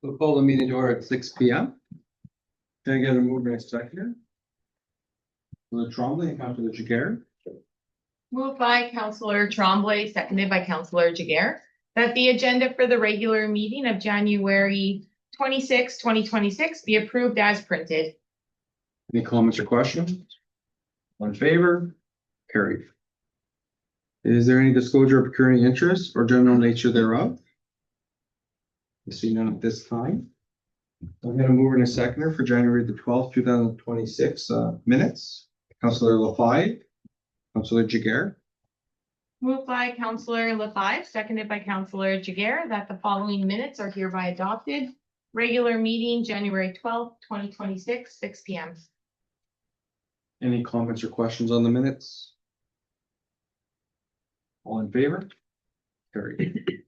We'll call the meeting to order at 6 p.m. Can I get a mover and a seconder? Councilor Tremblay and Councilor Jiguer. Moved by Councillor Tremblay, seconded by Councillor Jiguer, that the agenda for the regular meeting of January 26, 2026 be approved as printed. Any comments or questions? All in favor? Carried. Is there any disclosure of accruing interest or general nature thereof? I see none at this time. I'm going to move in a seconder for January the 12th, 2026 minutes. Councilor Lafayette, Councilor Jiguer. Moved by Councillor Lafayette, seconded by Councillor Jiguer, that the following minutes are hereby adopted. Regular meeting, January 12th, 2026, 6 p.m. Any comments or questions on the minutes? All in favor? Carried.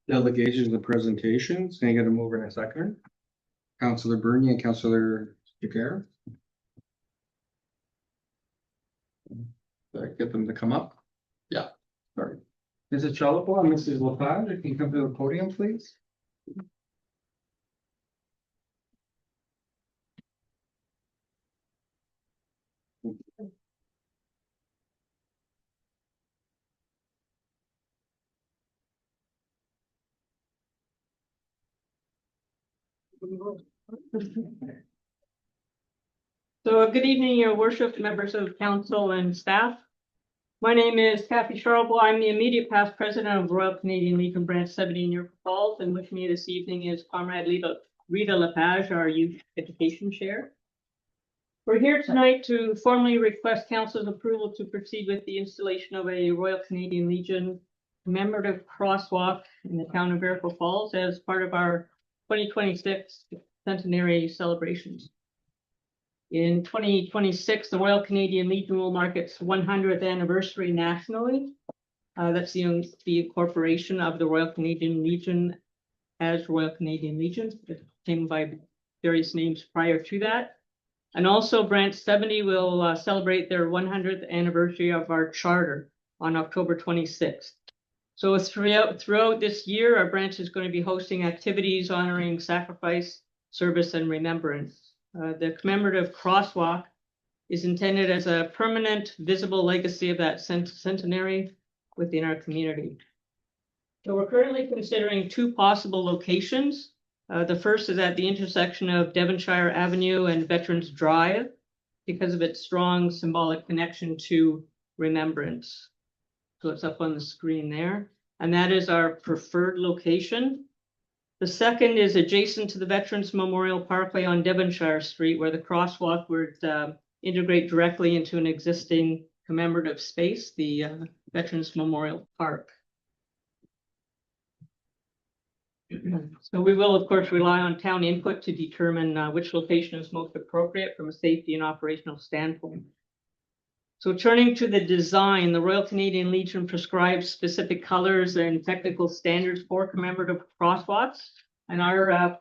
Delegations and presentations. Can I get a mover and a seconder? Councilor Bernier and Councilor Jiguer. Did I get them to come up? Yeah, sorry. Mrs. Chalapo and Mrs. Lafayette, can you come to the podium, please? So good evening, your worship, members of council and staff. My name is Kathy Charlebois. I'm the immediate past president of Royal Canadian Legion Branch 70 in York Falls, and with me this evening is Comrade Rita Lepage, our youth education chair. We're here tonight to formally request council's approval to proceed with the installation of a Royal Canadian Legion commemorative crosswalk in the town of Iroquois Falls as part of our 2026 centenary celebrations. In 2026, the Royal Canadian Legion will mark its 100th anniversary nationally. That's the incorporation of the Royal Canadian Legion as Royal Canadian Legion. It came by various names prior to that. And also Branch 70 will celebrate their 100th anniversary of our charter on October 26th. So throughout this year, our branch is going to be hosting activities honoring sacrifice, service, and remembrance. The commemorative crosswalk is intended as a permanent, visible legacy of that centenary within our community. So we're currently considering two possible locations. The first is at the intersection of Devonshire Avenue and Veterans Drive because of its strong symbolic connection to remembrance. So it's up on the screen there. And that is our preferred location. The second is adjacent to the Veterans Memorial Parkway on Devonshire Street, where the crosswalk would integrate directly into an existing commemorative space, the Veterans Memorial Park. So we will, of course, rely on town input to determine which location is most appropriate from a safety and operational standpoint. So turning to the design, the Royal Canadian Legion prescribes specific colors and technical standards for commemorative crosswalks, and our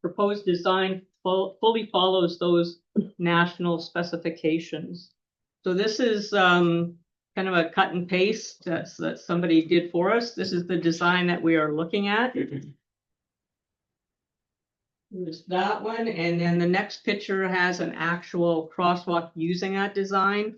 proposed design fully follows those national specifications. So this is kind of a cut and paste that somebody did for us. This is the design that we are looking at. There's that one, and then the next picture has an actual crosswalk using that design.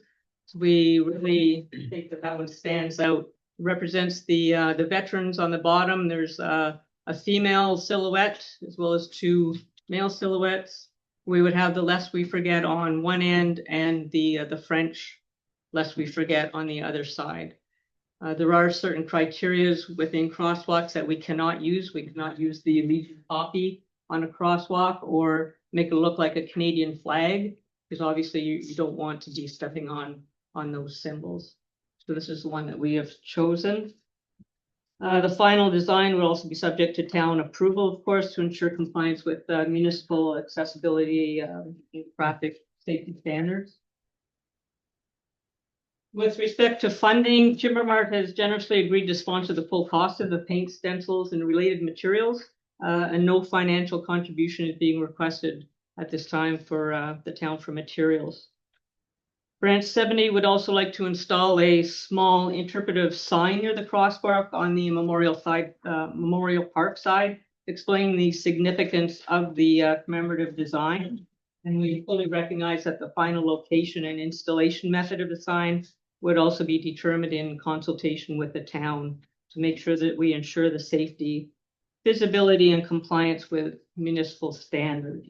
So we really think that one stands out. It represents the veterans on the bottom. There's a female silhouette as well as two male silhouettes. We would have the Lest We Forget on one end and the French Lest We Forget on the other side. There are certain criteria within crosswalks that we cannot use. We cannot use the Legion poppy on a crosswalk or make it look like a Canadian flag, because obviously you don't want to be stepping on those symbols. So this is the one that we have chosen. The final design will also be subject to town approval, of course, to ensure compliance with municipal accessibility and traffic safety standards. With respect to funding, Timbermart has generously agreed to sponsor the full cost of the paint, stencils, and related materials, and no financial contribution is being requested at this time for the town for materials. Branch 70 would also like to install a small interpretive sign near the crosswalk on the Memorial Park side, explaining the significance of the commemorative design. And we fully recognize that the final location and installation method of the sign would also be determined in consultation with the town to make sure that we ensure the safety, visibility, and compliance with municipal standards.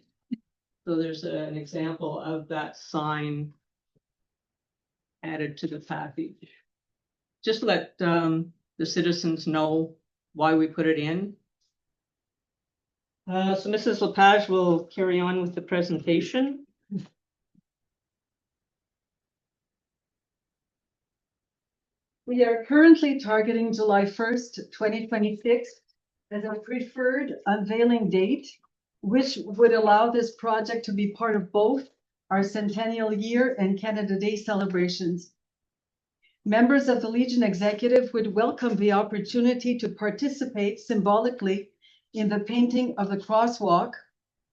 So there's an example of that sign added to the package. Just let the citizens know why we put it in. So Mrs. Lepage will carry on with the presentation. We are currently targeting July 1st, 2026 as a preferred unveiling date, which would allow this project to be part of both our Centennial Year and Canada Day celebrations. Members of the Legion Executive would welcome the opportunity to participate symbolically in the painting of the crosswalk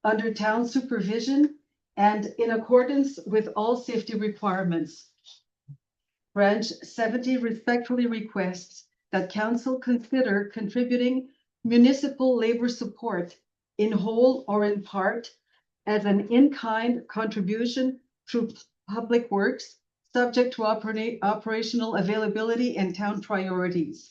under town supervision and in accordance with all safety requirements. Branch 70 respectfully requests that council consider contributing municipal labor support in whole or in part as an in-kind contribution through Public Works, subject to operational availability and town priorities.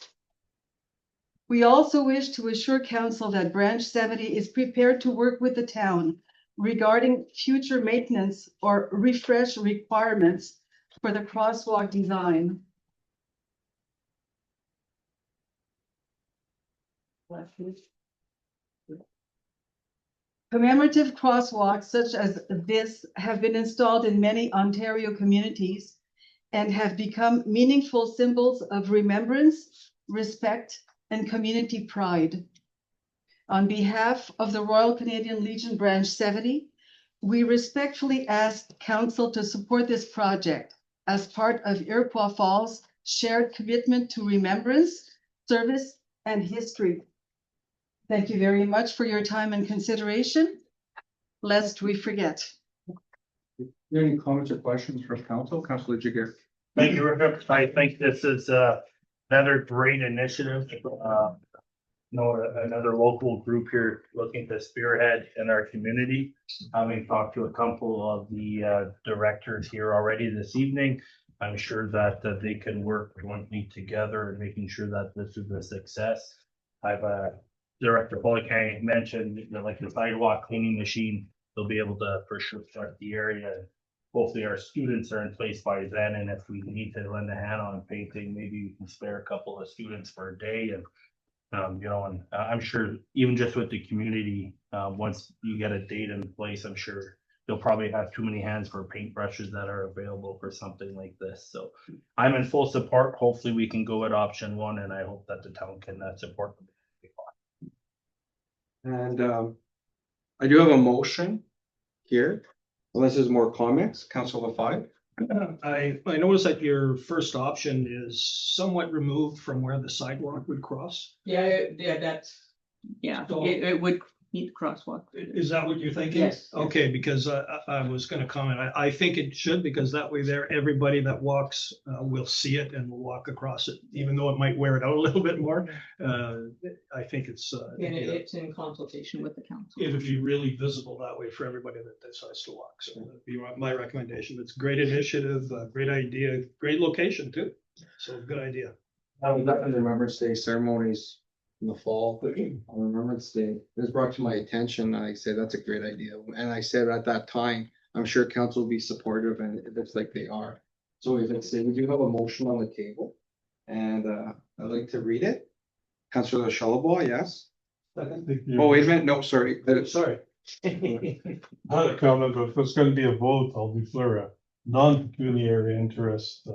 We also wish to assure council that Branch 70 is prepared to work with the town regarding future maintenance or refresh requirements for the crosswalk design. Commemorative crosswalks such as this have been installed in many Ontario communities and have become meaningful symbols of remembrance, respect, and community pride. On behalf of the Royal Canadian Legion Branch 70, we respectfully ask council to support this project as part of Iroquois Falls' shared commitment to remembrance, service, and history. Thank you very much for your time and consideration, lest we forget. Any comments or questions from council? Councilor Jiguer. Thank you, Rick. I think this is another great initiative. Another local group here looking to spearhead in our community. Having talked to a couple of the directors here already this evening, I'm sure that they can work jointly together and making sure that this is a success. I've Director Polikang mentioned like the sidewalk cleaning machine. They'll be able to for sure start the area. Hopefully our students are in place by then, and if we need to lend a hand on painting, maybe we can spare a couple of students for a day. And and I'm sure even just with the community, once you get a date in place, I'm sure you'll probably have too many hands for paintbrushes that are available for something like this. So I'm in full support. Hopefully we can go at option one, and I hope that the town can support them. And I do have a motion here, unless there's more comments. Councilor Lafayette. I noticed that your first option is somewhat removed from where the sidewalk would cross. Yeah, So- it would meet the crosswalk. Is that what you're thinking? Yes. Okay, because I was gonna comment, I think it should, because that way there, everybody that walks will see it and will walk across it, even though it might wear it out a little bit more. I think it's It's in consultation with the council. it would be really visible that way for everybody that decides to walk. So that'd be my recommendation. It's a great initiative, great idea, great location too. So good idea. I was at the Remembrance Day ceremonies in the fall. On Remembrance Day, it was brought to my attention. I said, that's a great idea. And I said at that time, I'm sure council will be supportive, and it looks like they are. So if it's, we do have a motion on the table, and I'd like to read it. Councilor Shallabo, yes? Oh, wait a minute, no, sorry. Sorry. Not a comment, but if it's gonna be a vote, I'll declare a non-pecuniary interest.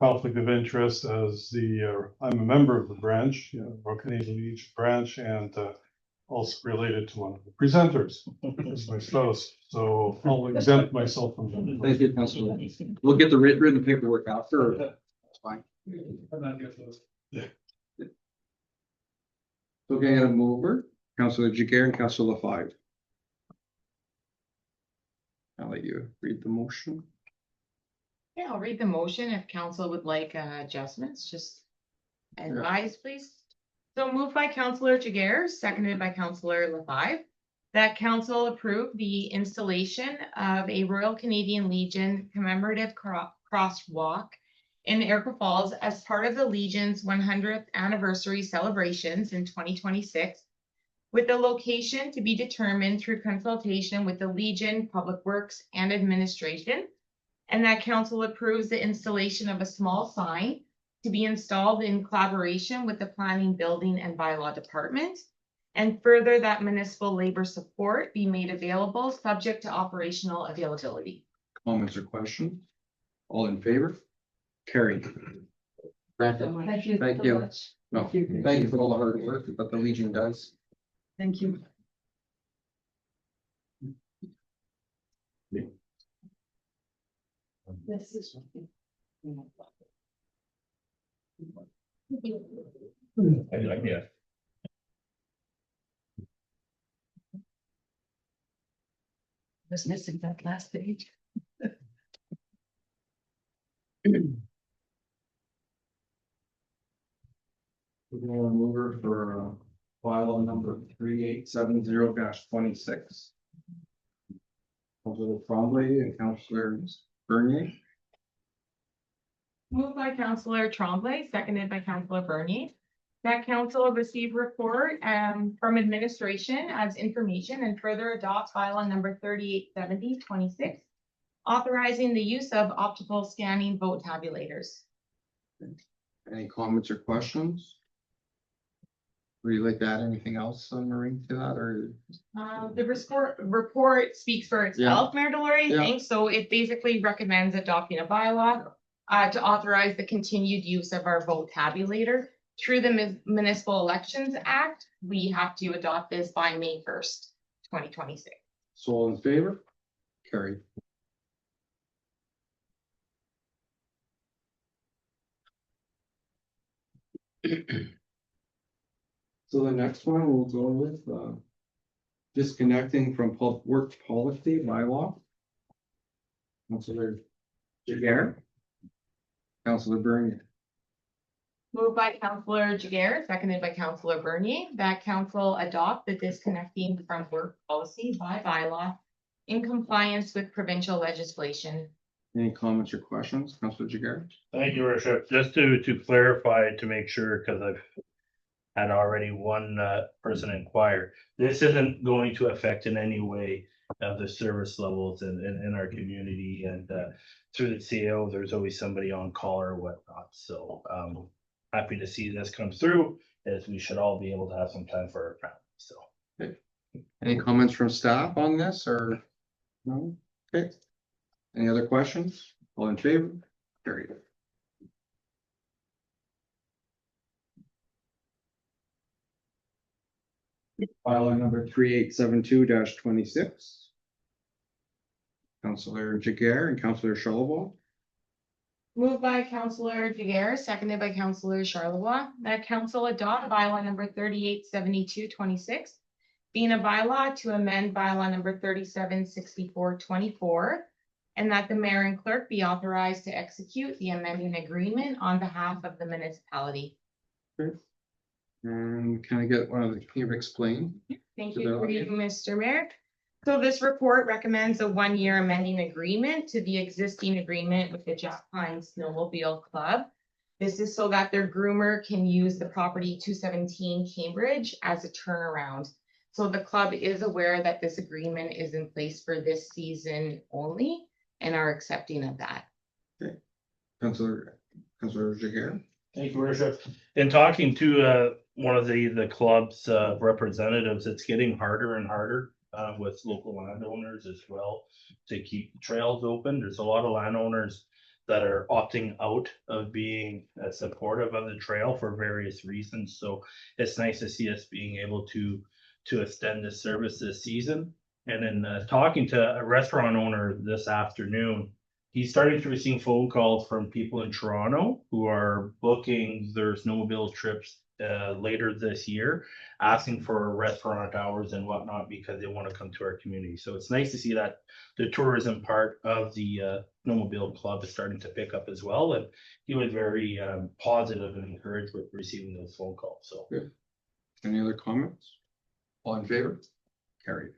Conflict of interest as I'm a member of the branch, Royal Canadian Legion branch, and also related to one of the presenters. It's my spouse, so I'll exempt myself from that. Thank you, Councilor. We'll get the written paperwork after. That's fine. Okay, I'm over. Councilor Jiguer and Councilor Lafayette. I'll let you read the motion. Yeah, I'll read the motion if council would like adjustments, just advise, please. So moved by Councillor Jiguer, seconded by Councillor LaFive, that council approve the installation of a Royal Canadian Legion commemorative crosswalk in Niagara Falls as part of the Legion's 100th anniversary celebrations in 2026, with the location to be determined through consultation with the Legion, Public Works, and Administration, and that council approves the installation of a small sign to be installed in collaboration with the Planning, Building, and Bylaw Department, and further that municipal labor support be made available, subject to operational availability. Comments or questions? All in favor? Carried. Granted. Thank you. Thank so you. much. No, thank you for all the hard work that the Legion does. Thank you. This is. Yeah. Was missing that last page. We're gonna move her for file number 3870-26. Councilor Tremblay and Councilor Bernier. Moved by Councillor Tremblay, seconded by Councillor Bernier, that council receive report from administration as information and further adopt bylaw number 3870-26, authorizing the use of optical scanning vote tabulators. Any comments or questions? Would you like to add anything else, Maureen, to that, or? The report speaks for itself, Mayor Delory, Yeah. thanks. So it basically recommends adopting a bylaw to authorize the continued use of our vote tabulator through the Municipal Elections Act. We have to adopt this by May 1st, 2026. So all in favor? Carried. So the next one we'll go with disconnecting from public works policy bylaw. Councilor Jiguer. Councilor Bernier. Moved by Councillor Jiguer, seconded by Councillor Bernier, that council adopt the disconnecting from work policy by bylaw in compliance with provincial legislation. Any comments or questions, Councilor Jiguer? Thank you, Worship. Just to clarify, to make sure, because I've had already one person inquire, this isn't going to affect in any way the service levels in our community, and through the CO, there's always somebody on call or whatnot. So happy to see this come through, as we should all be able to have some time for our family. So Any comments from staff on this, or? No? Okay. Any other questions? All in favor? Carried. File number 3872-26. Councilor Jiguer and Councilor Charlebois. Moved by Councillor Jiguer, seconded by Councillor Charlebois, that council adopt bylaw number 3872-26, being a bylaw to amend bylaw number 3764-24, and that the mayor and clerk be authorized to execute the amending agreement on behalf of the municipality. And can I get one of the, can you explain? Thank To you, the for you, audience. Mr. Mayor. So this report recommends a one-year amending agreement to the existing agreement with the Jack Pines Snowmobile Club. This is so that their groomer can use the property 217 Cambridge as a turnaround. So the club is aware that this agreement is in place for this season only and are accepting of that. Councilor Jiguer. thank you, Worship. In talking to one of the club's representatives, it's getting harder and harder with local landowners as well to keep trails open. There's a lot of landowners that are opting out of being supportive of the trail for various reasons. So it's nice to see us being able to extend this service this season. And then talking to a restaurant owner this afternoon, he's starting to receive phone calls from people in Toronto who are booking their snowmobile trips later this year, asking for restaurant hours and whatnot because they want to come to our community. So it's nice to see that the tourism part of the snowmobile club is starting to pick up as well, and he was very positive and encouraged with receiving those phone calls, so. Any other comments? All in favor? Carried.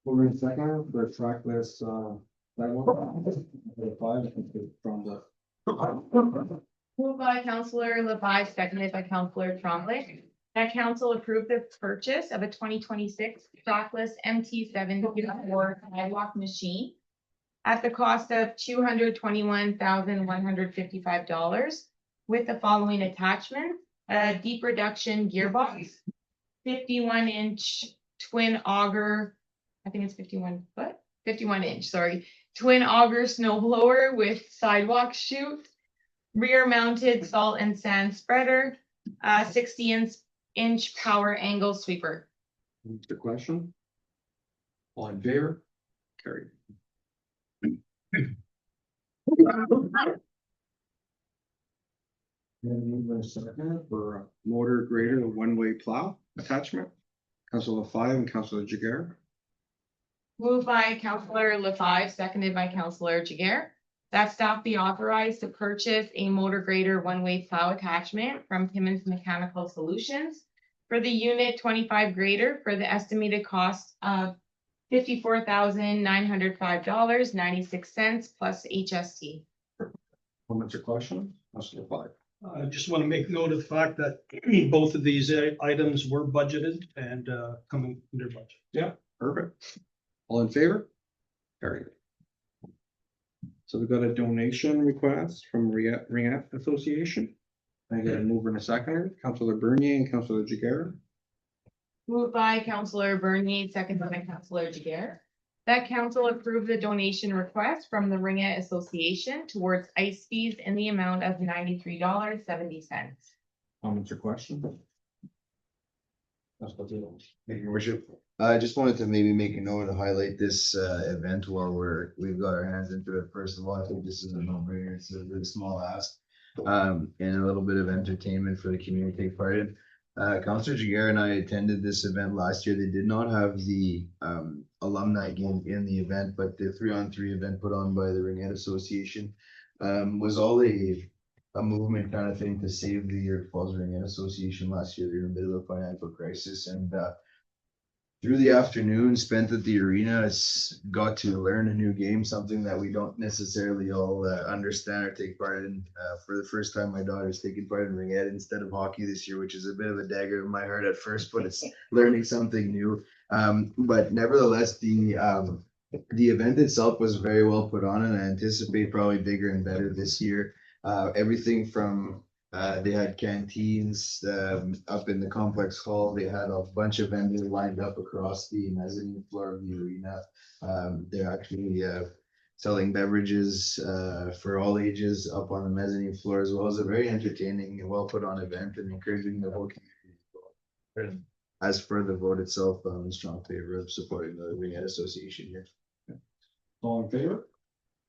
We're in second for trackless, sidewalk. From the. Moved by Counselor Levi, seconded by Counselor Tremblay. That council approved the purchase of a 2026 trackless MT7 sidewalk machine at the cost of $221,155 with the following attachments: a deep reduction gearbox, 51-inch twin auger, I think it's 51 inch, sorry, twin auger snow blower with sidewalk chute, rear mounted salt and sand spreader, 60-inch power angle sweeper. The question? All in favor? Carried. And move in second for a motor grader, one-way plow attachment. Councilor Five and Councilor Jiguer. Moved by Counselor LaFive, seconded by Counselor Jiguer. That staff be authorized to purchase a motor grader one-way plow attachment from Timmins Mechanical Solutions for the unit 25 grader for the estimated cost of $54,905.96 plus HST. Comments or questions? Councilor Five. I just want to make note of the fact that both of these items were budgeted and coming under budget. Yeah, perfect. All in favor? Carried. So we've got a donation request from Ringette Association. I get a mover and a seconder, Councilor Bernier and Councilor Jiguer. Moved by Counselor Bernier, seconded by Counselor Jiguer. That council approved the donation request from the Ringette Association towards ice fees in the amount of $93.70. Comments or questions? Councilor Taylor. Thank you, Worship. I just wanted to maybe make a note to highlight this event while we've got our hands into it. First of all, I think this is a no-brainer. It's a really small ask. And a little bit of entertainment for the community to take part in. Councilor Jiguer and I attended this event last year. They did not have the alumni game in the event, but the 3-on-3 event put on by the Ringette Association was all a movement kind of thing to save the York Falls Ringette Association last year. They're in the middle of a financial crisis, and through the afternoon spent at the arena, got to learn a new game, something that we don't necessarily all understand or take part in. For the first time, my daughter's taking part in Ringette instead of hockey this year, which is a bit of a dagger in my heart at first, but it's learning something new. But nevertheless, the event itself was very well put on, and I anticipate probably bigger and better this year. Everything from they had canteens up in the complex hall. They had a bunch of vendors lined up across the mezzanine floor of the arena. They're actually selling beverages for all ages up on the mezzanine floor, as well as a very entertaining and well put on event, and encouraging the whole community. As for the vote itself, I'm in strong favor of supporting the Ringette Association here. All in favor?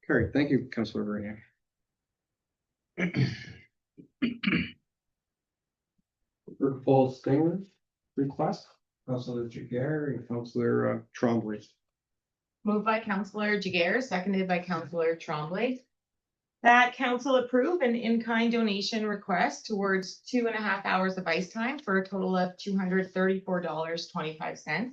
Carried. Thank you, Councilor Bernier. York Falls Stinger request, Councilor Jiguer and Councilor Tremblay. Moved by Counselor Jiguer, seconded by Counselor Tremblay. That council approve an in-kind donation request towards 2.5 hours of ice time for a total of $234.25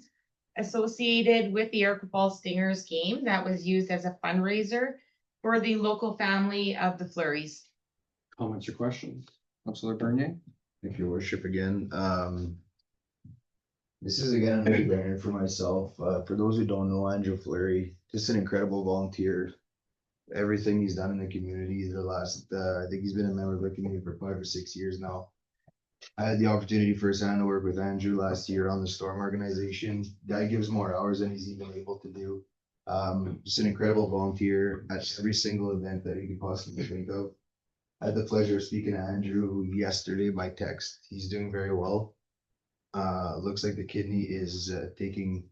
associated with the York Falls Stingers game that was used as a fundraiser for the local family of the Flurries. Comments or questions? Councilor Bernier. Thank you, Worship, again. This is again a no-brainer for myself. For those who don't know, Andrew Fleury, just an incredible volunteer. Everything he's done in the community the last, I think he's been a member of the community for 5 or 6 years now. I had the opportunity firsthand to work with Andrew last year on the Storm organization. Guy gives more hours than he's even able to do. Just an incredible volunteer at every single event that he could possibly think of. I had the pleasure of speaking to Andrew yesterday by text. He's doing very well. Looks like the kidney is taking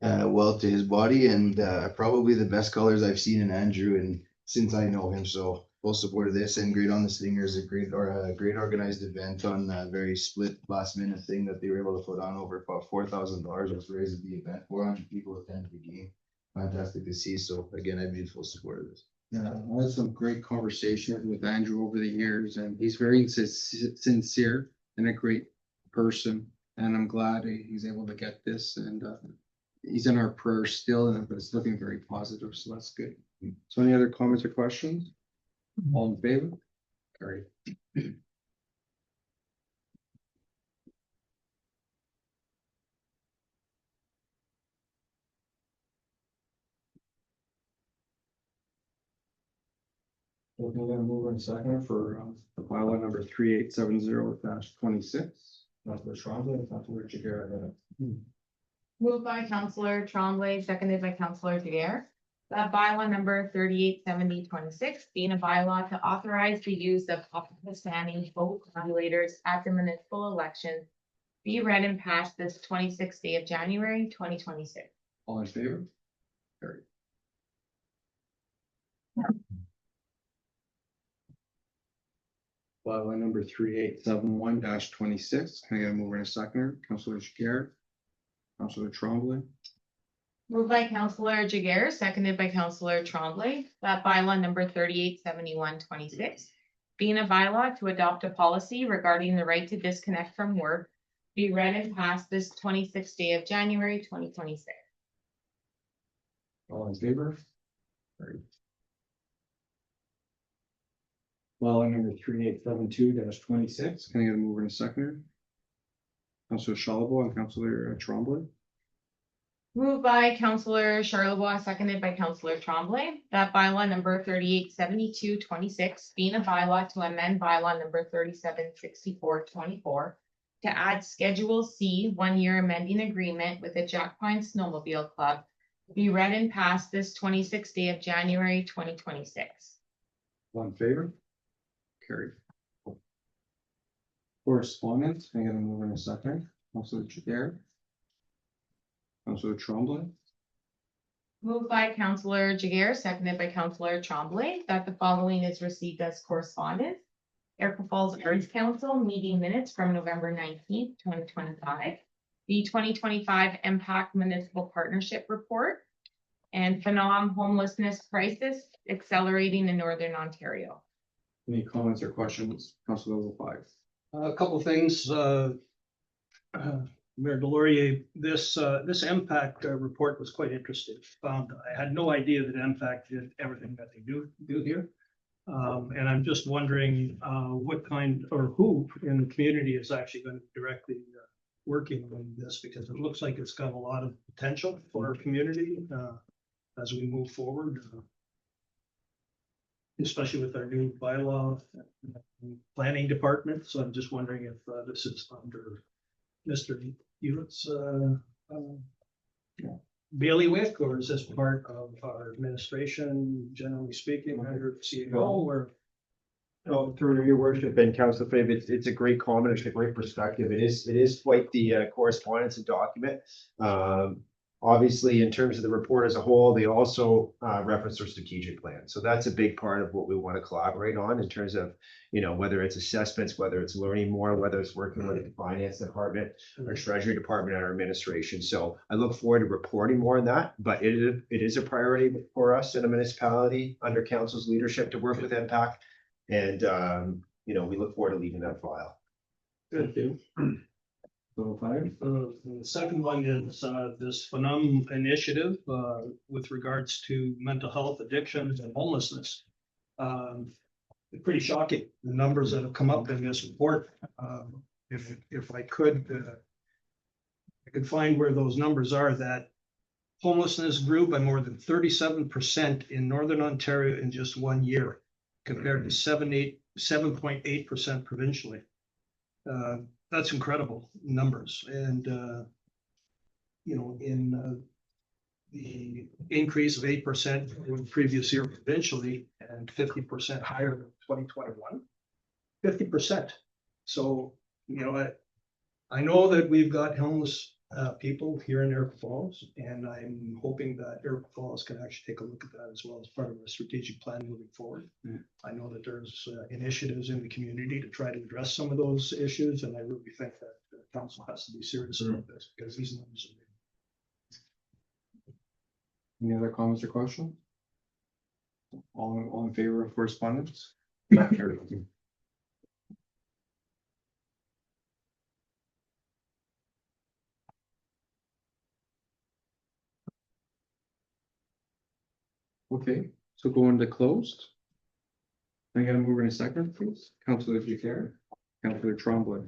well to his body, and probably the best colors I've seen in Andrew and since I know him. So full support of this, and Great on the Stinger is a great organized event on a very split last minute thing that they were able to put on. Over about $4,000 was raised at the event. 400 people attended the game. Fantastic to see. So again, I'd be in full support of this. Yeah, I had some great conversations with Andrew over the years, and he's very sincere and a great person. And I'm glad he's able to get this, and he's in our prayers still, and it's looking very positive, so that's good. So any other comments or questions? All in favor? Carried. We're gonna move on second for the bylaw number 3870-26. Councilor Trombley, Councilor Jiguer. Moved by Counselor Tremblay, seconded by Counselor Jiguer. That bylaw number 3870-26, being a bylaw to authorize the use of Pakistani vote calculators at the municipal elections, be read and passed this 26th day of January, 2026. All in favor? Carried. Bylaw number 3871-26. Can I get a mover and a seconder? Councilor Jiguer. Councilor Trombley. Moved by Counselor Jiguer, seconded by Counselor Tremblay, that bylaw number 3871-26, being a bylaw to adopt a policy regarding the right to disconnect from work, be read and passed this 26th day of January, 2026. All in favor? Carried. Bylaw number 3872-26. Can I get a mover and a seconder? Councilor Shalabo and Councilor Trombley. Moved by Counselor Charlebois, seconded by Counselor Tremblay, that bylaw number 3872-26, being a bylaw to amend bylaw number 3764-24 to add Schedule C 1-year amending agreement with the Jack Pine Snowmobile Club, be read and passed this 26th day of January, 2026. All in favor? Carried. Correspondence, can I get a mover and a second? Councilor Jiguer. Councilor Trombley. Moved by Counselor Jiguer, seconded by Counselor Tremblay, that the following is received as correspondence. Erica Falls Arts Council meeting minutes from November 19th, 2025. The 2025 Impact Municipal Partnership Report. And Phenom Homelessness Crisis Accelerating in Northern Ontario. Any comments or questions? Councilor LaFave. A couple of things, Mayor Delorier, this impact report was quite interesting. I had no idea that impact did everything that they do here. And I'm just wondering what kind or who in the community is actually going to be directly working on this, because it looks like it's got a lot of potential for our community as we move forward. Especially with our new bylaw planning department. So I'm just wondering if this is under Mr. Hewitt's bailiwick, or is this part of our administration, generally speaking, under CEO, or? Oh, through your worship and council, it's a great comment, it's a great perspective. It is quite the correspondence and document. Obviously, in terms of the report as a whole, they also reference their strategic plan. So that's a big part of what we want to collaborate on in terms of, whether it's assessments, whether it's learning more, whether it's working with the finance department, our treasury department, and our administration. So I look forward to reporting more on that, but it is a priority for us in a municipality under council's leadership to work with Impact. And, we look forward to leading that file. Good. The second one is this Phenom initiative with regards to mental health, addictions, and homelessness. Pretty shocking, the numbers that have come up in this report. If I could find where those numbers are, that homelessness grew by more than 37% in Northern Ontario in just 1 year, compared to 7.8% provincially. That's incredible numbers. And, in the increase of 8% from the previous year provincially and 50% higher than 2021, 50%. So, I know that we've got homeless people here in Iroquois Falls, and I'm hoping that Iroquois Falls can actually take a look at that as well as part of a strategic plan moving forward. I know that there's initiatives in the community to try to address some of those issues, and I really think that the council has to be serious about this because these numbers are. Any other comments or questions? All in favor of correspondence? Okay, so going to closed. I gotta move in a second, please. Councilor Duquesne, Councilor Tremblay.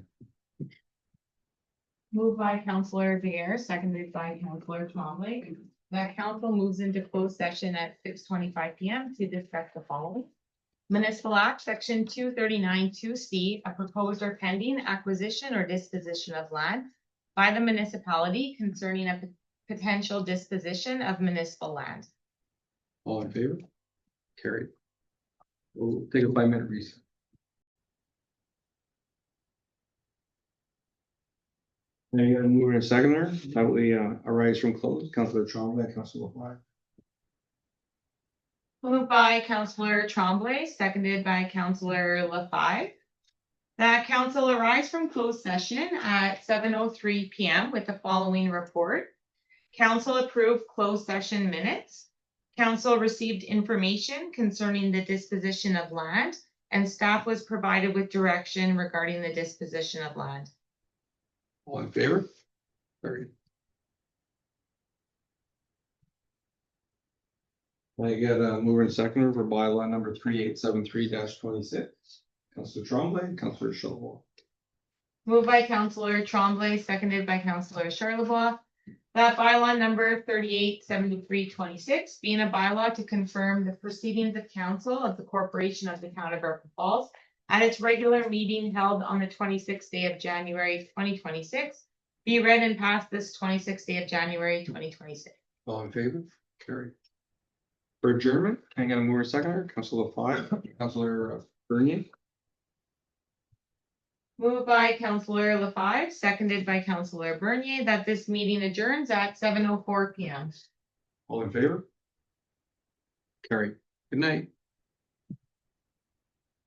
Moved by Counselor Bear, seconded by Counselor Tremblay. That council moves into closed session at 6:25 PM to discuss the following. Municipal Act, Section 239(2)C, a proposed or pending acquisition or disposition of land by the municipality concerning a potential disposition of municipal land. All in favor? Carried. We'll take a 5-minute recess. Now you gotta move in a seconder, that we arise from close, Councilor Tremblay, Councilor LaFleur. Moved by Counselor Tremblay, seconded by Counselor LaFive. That council arise from closed session at 7:03 PM with the following report. Council approved closed session minutes. Council received information concerning the disposition of land, and staff was provided with direction regarding the disposition of land. All in favor? Carried. I get a mover and seconder for bylaw number 3873-26. Councilor Tremblay, Councilor Charlebois. Moved by Counselor Tremblay, seconded by Counselor Charlebois. That bylaw number 3873-26, being a bylaw to confirm the proceedings of council of the corporation of the town of Iroquois Falls at its regular meeting held on the 26th day of January 2026, be read and passed this 26th day of January 2026. All in favor? Carried. For adjournment, can I get a mover and seconder? Councilor LaFleur, Councilor Bernier. Moved by Counselor LaFive, seconded by Counselor Bernier, that this meeting adjourns at 7:04 PM. All in favor? Carried. Good night.